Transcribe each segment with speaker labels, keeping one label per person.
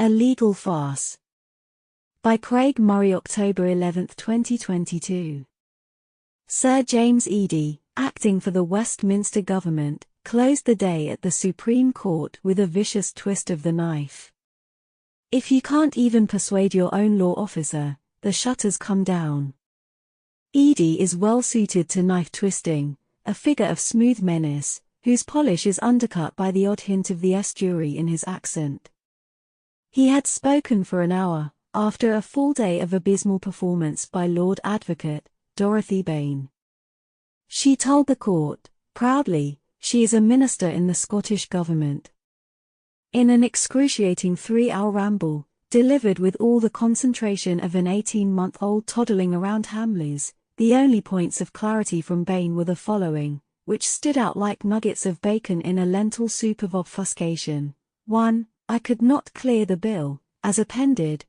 Speaker 1: A Legal Farce. By Craig Murray, October 11, 2022. Sir James Eadie, acting for the Westminster government, closed the day at the Supreme Court with a vicious twist of the knife. If you can't even persuade your own law officer, the shutters come down. Eadie is well suited to knife twisting, a figure of smooth menace, whose polish is undercut by the odd hint of the estuary in his accent. He had spoken for an hour, after a full day of abysmal performance by Lord Advocate, Dorothy Bain. She told the court, proudly, she is a minister in the Scottish government. In an excruciating 3-hour ramble, delivered with all the concentration of an 18-month-old toddling around Hamleys, the only points of clarity from Bain were the following, which stood out like nuggets of bacon in a lentil soup of obfuscation. 1. I could not clear the bill, as appended.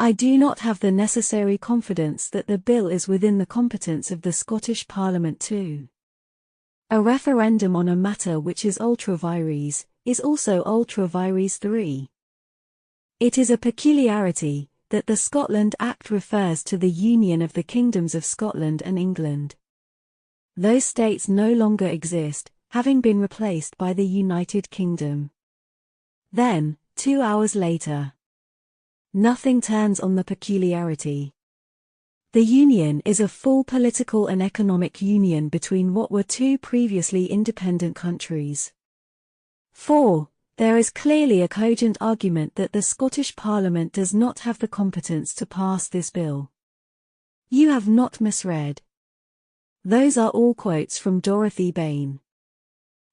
Speaker 1: I do not have the necessary confidence that the bill is within the competence of the Scottish Parliament. 2. A referendum on a matter which is ultra vires, is also ultra vires. 3. It is a peculiarity, that the Scotland Act refers to the union of the kingdoms of Scotland and England. Those states no longer exist, having been replaced by the United Kingdom. Then, 2 hours later, nothing turns on the peculiarity. The union is a full political and economic union between what were two previously independent countries. 4. There is clearly a cogent argument that the Scottish Parliament does not have the competence to pass this bill. You have not misread. Those are all quotes from Dorothy Bain,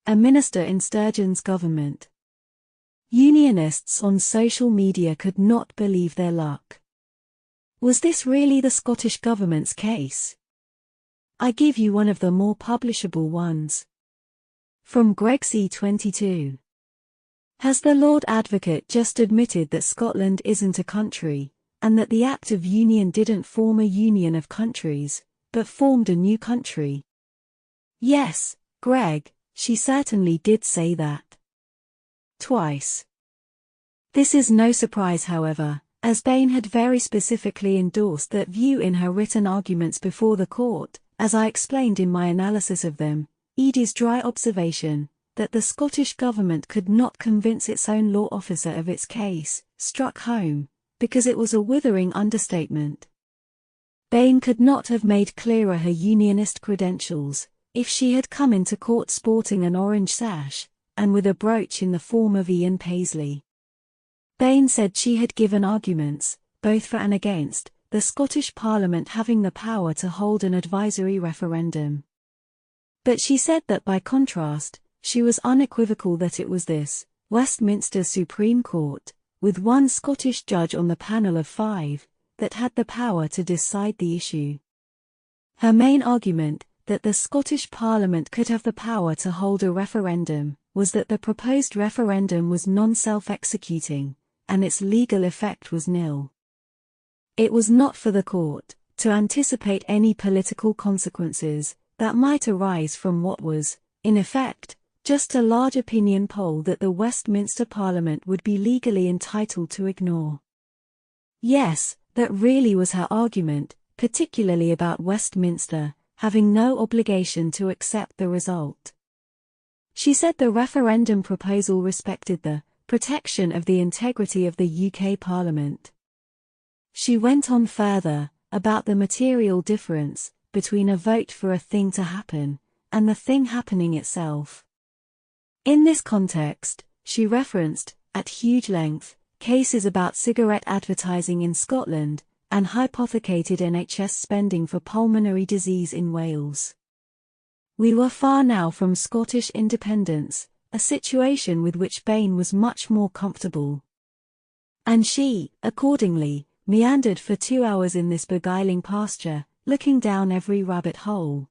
Speaker 1: a minister in Sturgen's government. Unionists on social media could not believe their luck. Was this really the Scottish government's case? I give you one of the more publishable ones. From Greg C22. Has the Lord Advocate just admitted that Scotland isn't a country, and that the Act of Union didn't form a union of countries, but formed a new country? Yes, Greg, she certainly did say that. Twice. This is no surprise, however, as Bain had very specifically endorsed that view in her written arguments before the court, as I explained in my analysis of them. Eadie's dry observation, that the Scottish government could not convince its own law officer of its case, struck home, because it was a withering understatement. Bain could not have made clearer her Unionist credentials, if she had come into court sporting an orange sash, and with a brooch in the form of Ian Paisley. Bain said she had given arguments, both for and against, the Scottish Parliament having the power to hold an advisory referendum. But she said that by contrast, she was unequivocal that it was this, Westminster Supreme Court, with one Scottish judge on the panel of 5, that had the power to decide the issue. Her main argument, that the Scottish Parliament could have the power to hold a referendum, was that the proposed referendum was non-self-executing, and its legal effect was nil. It was not for the court to anticipate any political consequences that might arise from what was, in effect, just a large opinion poll that the Westminster Parliament would be legally entitled to ignore. Yes, that really was her argument, particularly about Westminster having no obligation to accept the result. She said the referendum proposal respected the protection of the integrity of the UK Parliament. She went on further, about the material difference between a vote for a thing to happen, and the thing happening itself. In this context, she referenced, at huge length, cases about cigarette advertising in Scotland, and hypothecated NHS spending for pulmonary disease in Wales. We were far now from Scottish independence, a situation with which Bain was much more comfortable. And she, accordingly, meandered for 2 hours in this beguiling pasture, looking down every rabbit hole.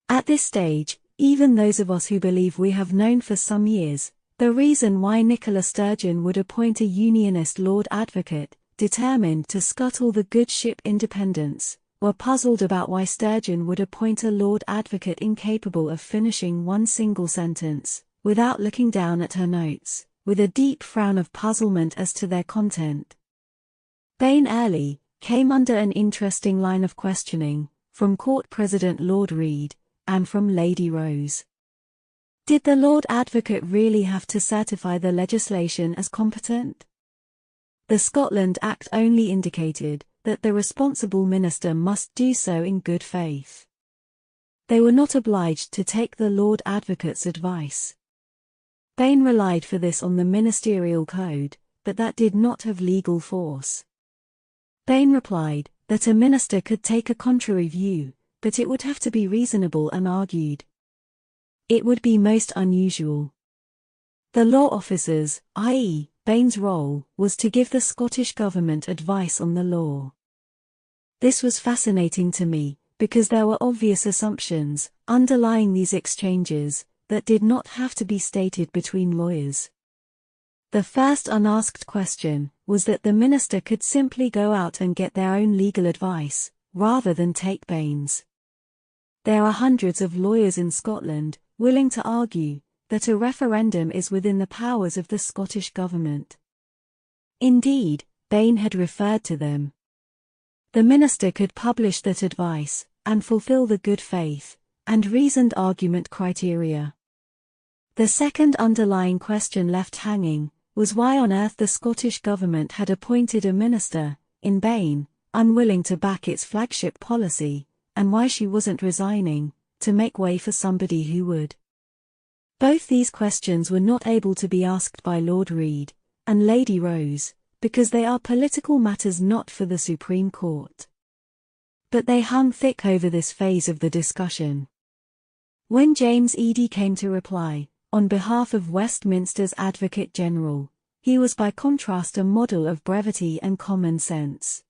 Speaker 1: At this stage, even those of us who believe we have known for some years, the reason why Nicola Sturgeon would appoint a Unionist Lord Advocate, determined to scuttle the good ship Independence, were puzzled about why Sturgeon would appoint a Lord Advocate incapable of finishing one single sentence, without looking down at her notes, with a deep frown of puzzlement as to their content. Bain early came under an interesting line of questioning, from Court President Lord Reid, and from Lady Rose. Did the Lord Advocate really have to certify the legislation as competent? The Scotland Act only indicated that the responsible minister must do so in good faith. They were not obliged to take the Lord Advocate's advice. Bain relied for this on the ministerial code, but that did not have legal force. Bain replied that a minister could take a contrary view, but it would have to be reasonable and argued. It would be most unusual. The law officers, i.e., Bain's role, was to give the Scottish government advice on the law. This was fascinating to me, because there were obvious assumptions underlying these exchanges that did not have to be stated between lawyers. The first unasked question was that the minister could simply go out and get their own legal advice, rather than take Bain's. There are hundreds of lawyers in Scotland willing to argue that a referendum is within the powers of the Scottish government. Indeed, Bain had referred to them. The minister could publish that advice, and fulfill the good faith and reasoned argument criteria. The second underlying question left hanging was why on earth the Scottish government had appointed a minister, in Bain, unwilling to back its flagship policy, and why she wasn't resigning to make way for somebody who would. Both these questions were not able to be asked by Lord Reid and Lady Rose, because they are political matters not for the Supreme Court. But they hung thick over this phase of the discussion. When James Eadie came to reply, on behalf of Westminster's Advocate General, he was by contrast a model of brevity and common sense.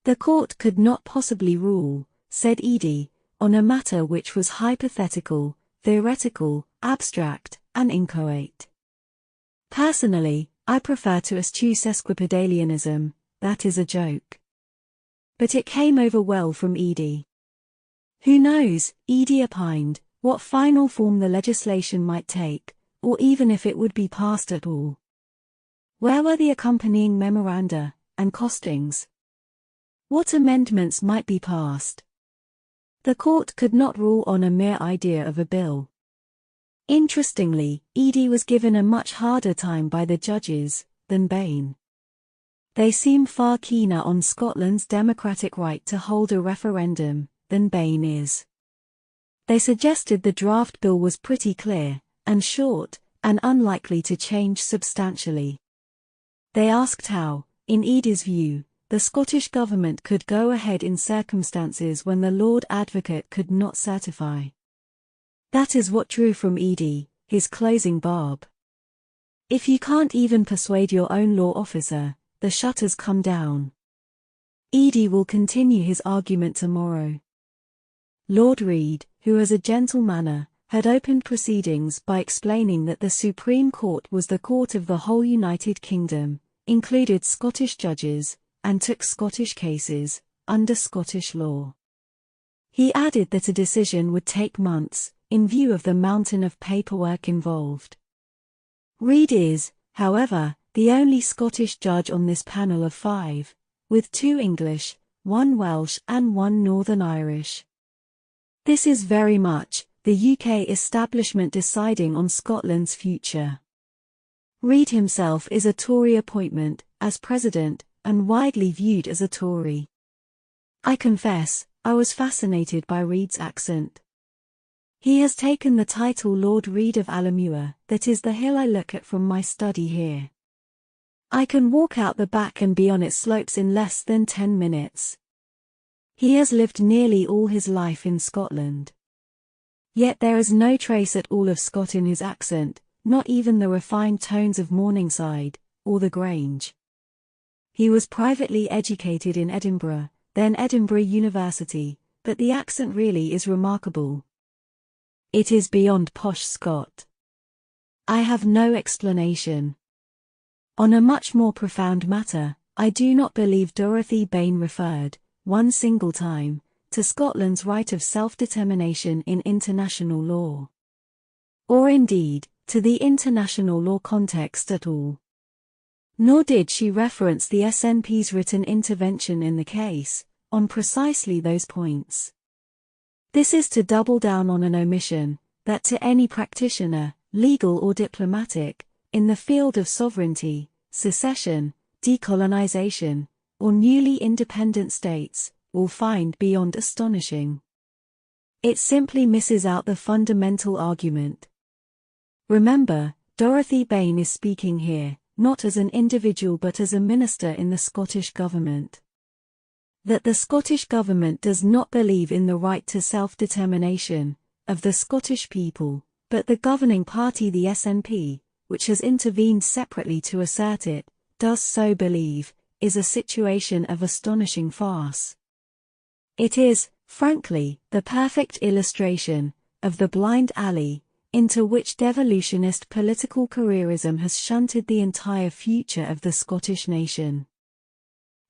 Speaker 1: The court could not possibly rule, said Eadie, on a matter which was hypothetical, theoretical, abstract, and inchoate. Personally, I prefer to eschew sesquipedalianism, that is a joke. But it came over well from Eadie. Who knows, Eadie opined, what final form the legislation might take, or even if it would be passed at all. Where were the accompanying memoranda and costings? What amendments might be passed? The court could not rule on a mere idea of a bill. Interestingly, Eadie was given a much harder time by the judges than Bain. They seem far keener on Scotland's democratic right to hold a referendum than Bain is. They suggested the draft bill was pretty clear and short and unlikely to change substantially. They asked how, in Eadie's view, the Scottish government could go ahead in circumstances when the Lord Advocate could not certify. That is what drew from Eadie his closing barb. If you can't even persuade your own law officer, the shutters come down. Eadie will continue his argument tomorrow. Lord Reid, who as a gentle manner, had opened proceedings by explaining that the Supreme Court was the court of the whole United Kingdom, included Scottish judges, and took Scottish cases, under Scottish law. He added that a decision would take months, in view of the mountain of paperwork involved. Reid is, however, the only Scottish judge on this panel of 5, with 2 English, 1 Welsh and 1 Northern Irish. This is very much the UK establishment deciding on Scotland's future. Reid himself is a Tory appointment, as president, and widely viewed as a Tory. I confess, I was fascinated by Reid's accent. He has taken the title Lord Reid of Alamuir, that is the hill I look at from my study here. I can walk out the back and be on its slopes in less than 10 minutes. He has lived nearly all his life in Scotland. Yet there is no trace at all of Scot in his accent, not even the refined tones of Morningside, or the Grange. He was privately educated in Edinburgh, then Edinburgh University, but the accent really is remarkable. It is beyond posh Scot. I have no explanation. On a much more profound matter, I do not believe Dorothy Bain referred, one single time, to Scotland's right of self-determination in international law. Or indeed, to the international law context at all. Nor did she reference the SNP's written intervention in the case, on precisely those points. This is to double down on an omission that to any practitioner, legal or diplomatic, in the field of sovereignty, secession, decolonization, or newly independent states, will find beyond astonishing. It simply misses out the fundamental argument. Remember, Dorothy Bain is speaking here, not as an individual but as a minister in the Scottish government. That the Scottish government does not believe in the right to self-determination of the Scottish people, but the governing party the SNP, which has intervened separately to assert it, does so believe, is a situation of astonishing farce. It is, frankly, the perfect illustration of the blind alley into which devolutionist political careerism has shunted the entire future of the Scottish nation.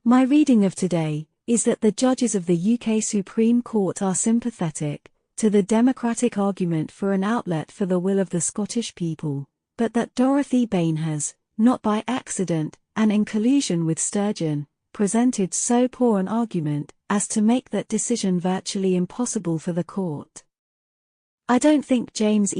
Speaker 1: My reading of today is that the judges of the UK Supreme Court are sympathetic to the democratic argument for an outlet for the will of the Scottish people, but that Dorothy Bain has, not by accident and in collusion with Sturgeon, presented so poor an argument as to make that decision virtually impossible for the court. I don't think James E.